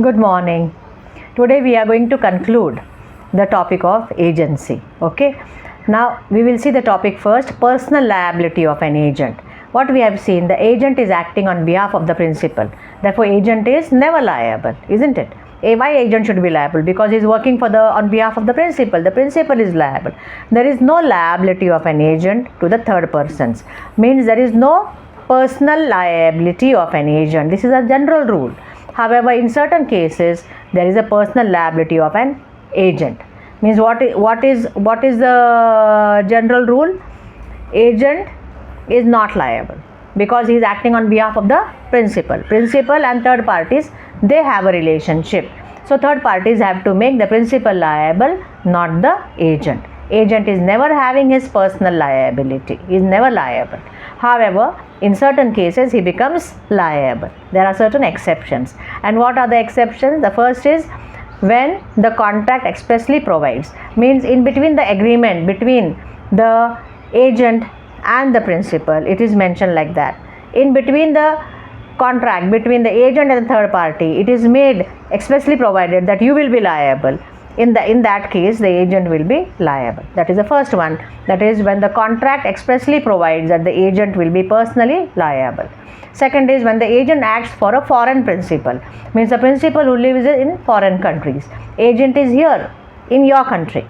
Good morning. Today we are going to conclude the topic of agency. Okay. Now we will see the topic first, personal liability of an agent. What we have seen, the agent is acting on behalf of the principal. Therefore, agent is never liable, isn't it? Why agent should be liable? Because he is working on behalf of the principal. The principal is liable. There is no liability of an agent to the third persons. Means there is no personal liability of an agent. This is a general rule. However, in certain cases, there is a personal liability of an agent. Means what is the general rule? Agent is not liable because he is acting on behalf of the principal. Principal and third parties, they have a relationship. So third parties have to make the principal liable, not the agent. Agent is never having his personal liability. He is never liable. However, in certain cases he becomes liable. There are certain exceptions. And what are the exceptions? The first is when the contract expressly provides. Means in between the agreement between the agent and the principal, it is mentioned like that. In between the contract between the agent and the third party, it is made expressly provided that you will be liable. In that case, the agent will be liable. That is the first one. That is when the contract expressly provides that the agent will be personally liable. Second is when the agent acts for a foreign principal. Means the principal who lives in foreign countries. Agent is here in your country.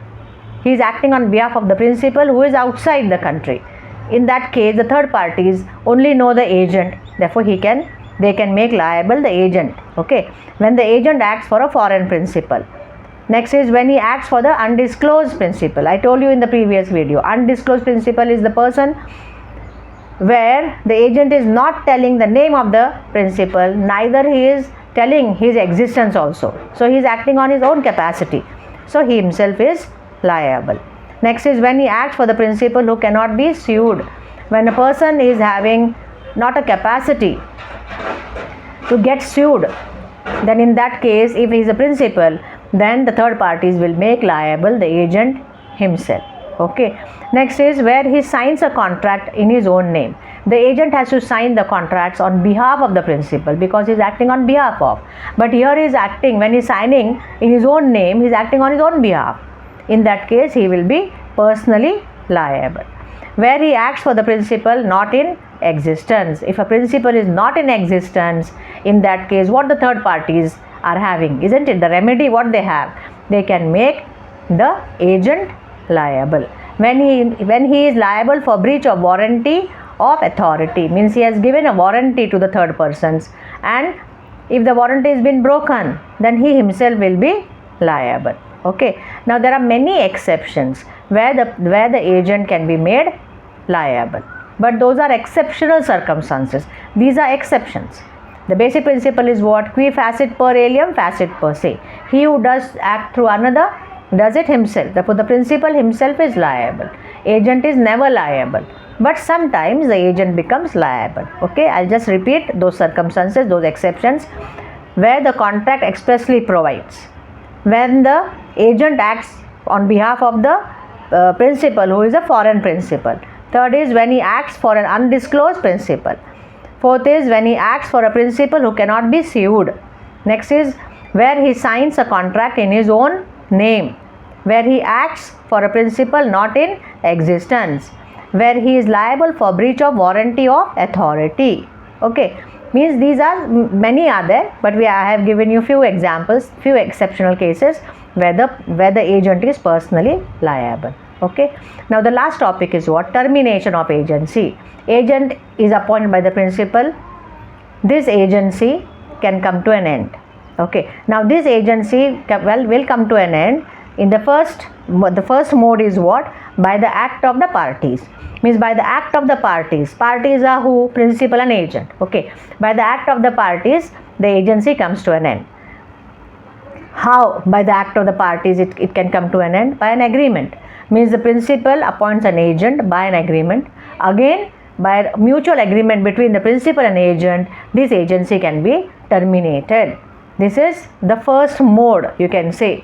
He is acting on behalf of the principal who is outside the country. In that case, the third parties only know the agent. Therefore, they can make liable the agent. Okay. When the agent acts for a foreign principal. Next is when he acts for the undisclosed principal. I told you in the previous video, undisclosed principal is the person where the agent is not telling the name of the principal, neither he is telling his existence also. So he is acting on his own capacity. So he himself is liable. Next is when he acts for the principal who cannot be sued. When a person is having not a capacity to get sued, then in that case, if he is a principal, then the third parties will make liable the agent himself. Okay. Next is where he signs a contract in his own name. The agent has to sign the contracts on behalf of the principal because he is acting on behalf of. But here he is acting, when he is signing in his own name, he is acting on his own behalf. In that case, he will be personally liable. Where he acts for the principal not in existence. If a principal is not in existence, in that case, what the third parties are having, isn't it? The remedy what they have, they can make the agent liable. When he is liable for breach of warranty of authority, means he has given a warranty to the third persons, and if the warranty has been broken, then he himself will be liable. Okay. Now there are many exceptions where the agent can be made liable, but those are exceptional circumstances. These are exceptions. The basic principle is what? Qui facit per alium, facit per se. He who does act through another does it himself. Therefore, the principal himself is liable. Agent is never liable. But sometimes the agent becomes liable. Okay, I'll just repeat those circumstances, those exceptions where the contract expressly provides. When the agent acts on behalf of the principal who is a foreign principal. Third is when he acts for an undisclosed principal. Fourth is when he acts for a principal who cannot be sued. Next is where he signs a contract in his own name. Where he acts for a principal not in existence. Where he is liable for breach of warranty of authority. Okay. Means these are, many are there, but I have given you few examples, few exceptional cases where the agent is personally liable. Okay. Now the last topic is what? Termination of agency. Agent is appointed by the principal. This agency can come to an end. Okay. Now this agency will come to an end in the first mode is what? By the act of the parties. Means by the act of the parties. Parties are who? Principal and agent. Okay. By the act of the parties, the agency comes to an end. How? By the act of the parties it can come to an end? By an agreement. Means the principal appoints an agent by an agreement. Again, by mutual agreement between the principal and agent, this agency can be terminated. This is the first mode, you can say,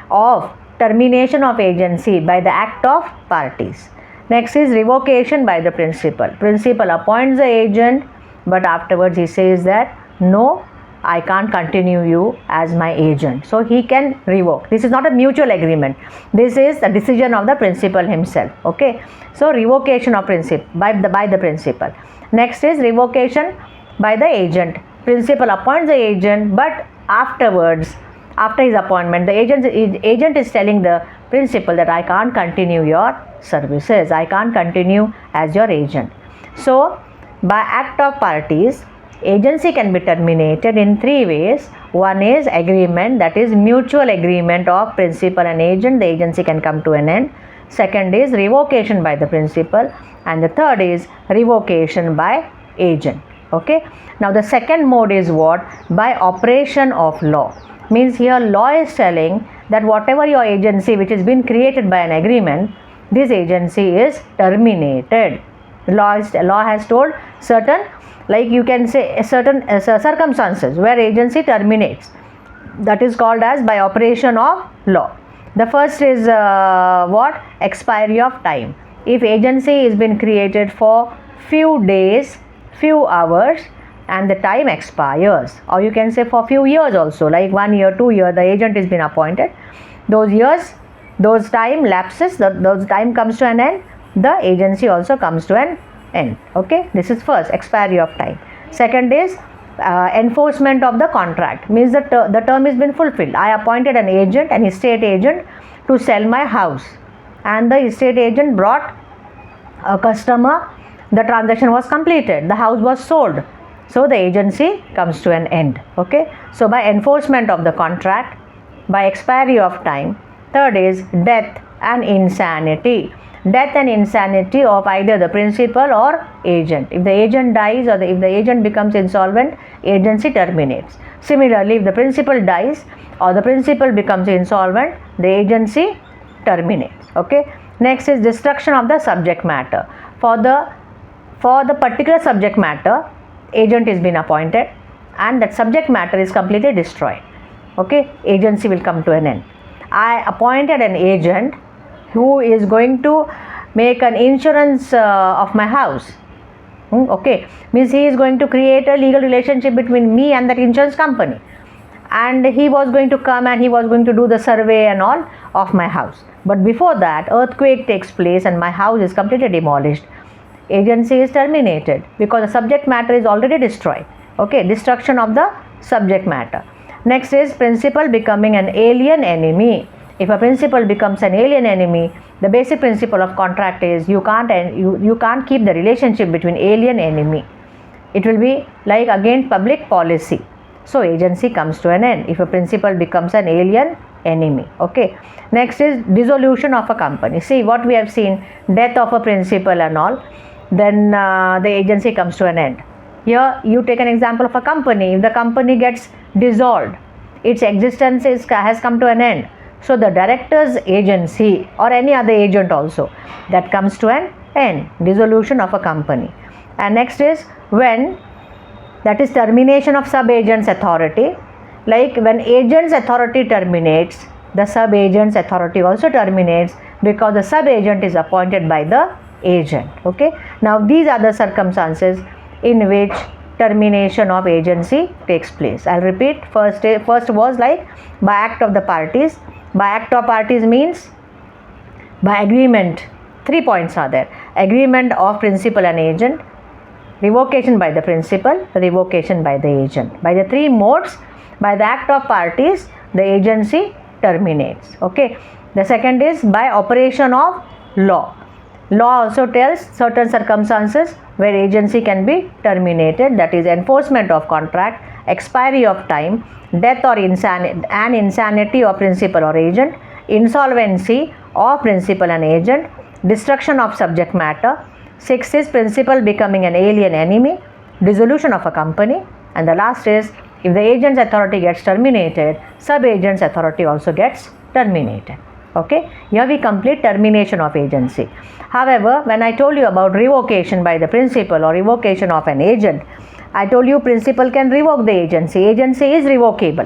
of termination of agency by the act of parties. Next is revocation by the principal. Principal appoints the agent, but afterwards he says that no, I can't continue you as my agent. So he can revoke. This is not a mutual agreement. This is the decision of the principal himself. Okay. So revocation of principal by the principal. Next is revocation by the agent. Principal appoints the agent, but afterwards, after his appointment, the agent is telling the principal that I can't continue your services. I can't continue as your agent. So by act of parties, agency can be terminated in three ways. One is agreement, that is mutual agreement of principal and agent. The agency can come to an end. Second is revocation by the principal, and the third is revocation by agent. Okay. Now the second mode is what? By operation of law. Means here law is telling that whatever your agency which has been created by an agreement, this agency is terminated. Law has told certain, like you can say certain circumstances where agency terminates. That is called as by operation of law. The first is what? Expiry of time. If agency has been created for few days, few hours, and the time expires, or you can say for few years also, like 1 year, 2 years, the agent has been appointed. Those years, those time lapses, those time comes to an end, the agency also comes to an end. Okay, this is first, expiry of time. Second is enforcement of the contract. Means the term has been fulfilled. I appointed an agent, an estate agent, to sell my house, and the estate agent brought a customer. The transaction was completed, the house was sold, so the agency comes to an end. Okay, so by enforcement of the contract, by expiry of time. Third is death and insanity. Death and insanity of either the principal or agent. If the agent dies or if the agent becomes insolvent, agency terminates. Similarly, if the principal dies or the principal becomes insolvent, the agency terminates. Okay. Next is destruction of the subject matter. For the particular subject matter, agent is been appointed and that subject matter is completely destroyed. Okay, agency will come to an end. I appointed an agent who is going to make an insurance of my house. Okay, means he is going to create a legal relationship between me and that insurance company, and he was going to come and he was going to do the survey and all of my house. But before that, earthquake takes place and my house is completely demolished. Agency is terminated because the subject matter is already destroyed. Okay, destruction of the subject matter. Next is principal becoming an alien enemy. If a principal becomes an alien enemy, the basic principle of contract is you can't keep the relationship between alien enemy. It will be like against public policy. So agency comes to an end if a principal becomes an alien enemy. Okay. Next is dissolution of a company. See what we have seen, death of a principal and all, then the agency comes to an end. Here you take an example of a company. If the company gets dissolved, its existence has come to an end. So the director's agency or any other agent also, that comes to an end, dissolution of a company. And next is when, that is termination of sub-agent's authority. Like when agent's authority terminates, the sub-agent's authority also terminates because the sub-agent is appointed by the agent. Okay. Now these are the circumstances in which termination of agency takes place. I'll repeat. First was like by act of the parties. By act of parties means by agreement. 3 points are there. Agreement of principal and agent, revocation by the principal, revocation by the agent. By the 3 modes, by the act of parties, the agency terminates. Okay. The second is by operation of law. Law also tells certain circumstances where agency can be terminated, that is enforcement of contract, expiry of time, death or insanity of principal or agent, insolvency of principal and agent, destruction of subject matter. 6 is principal becoming an alien enemy, dissolution of a company, and the last is if the agent's authority gets terminated, sub-agent's authority also gets terminated. Okay, here we complete termination of agency. However, when I told you about revocation by the principal or revocation of an agent, I told you principal can revoke the agency. Agency is revocable.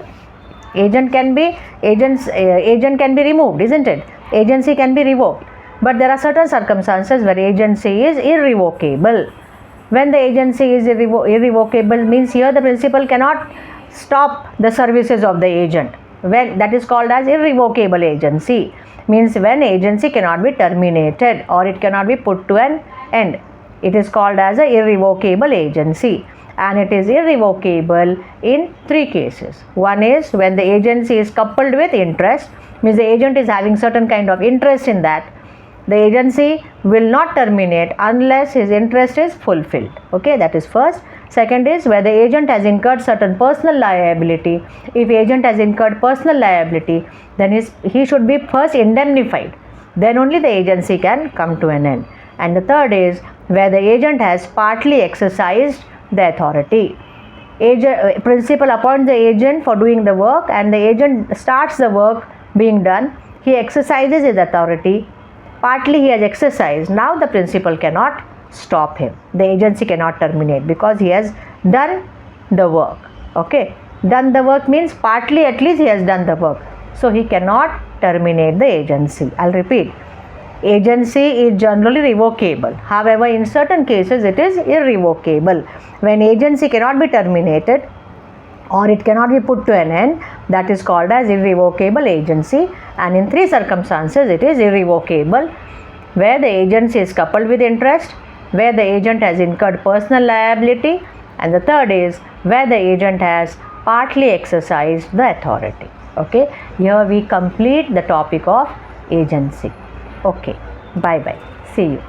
Agent can be removed, isn't it? Agency can be revoked. But there are certain circumstances where agency is irrevocable. When the agency is irrevocable means here the principal cannot stop the services of the agent. When that is called as irrevocable agency, means when agency cannot be terminated or it cannot be put to an end. It is called as a irrevocable agency, and it is irrevocable in 3 cases. One is when the agency is coupled with interest, means the agent is having certain kind of interest in that. The agency will not terminate unless his interest is fulfilled. Okay, that is first. Second is where the agent has incurred certain personal liability. If agent has incurred personal liability, then he should be first indemnified. Then only the agency can come to an end. And the third is where the agent has partly exercised the authority. Principal appoints the agent for doing the work, and the agent starts the work being done. He exercises his authority. Partly he has exercised. Now the principal cannot stop him. The agency cannot terminate because he has done the work. Okay, done the work means partly at least he has done the work. So he cannot terminate the agency. I'll repeat. Agency is generally revocable. However, in certain cases it is irrevocable. When agency cannot be terminated or it cannot be put to an end, that is called as irrevocable agency, and in 3 circumstances it is irrevocable: where the agency is coupled with interest, where the agent has incurred personal liability, and the third is where the agent has partly exercised the authority. Okay, here we complete the topic of agency. Okay, bye bye, see you.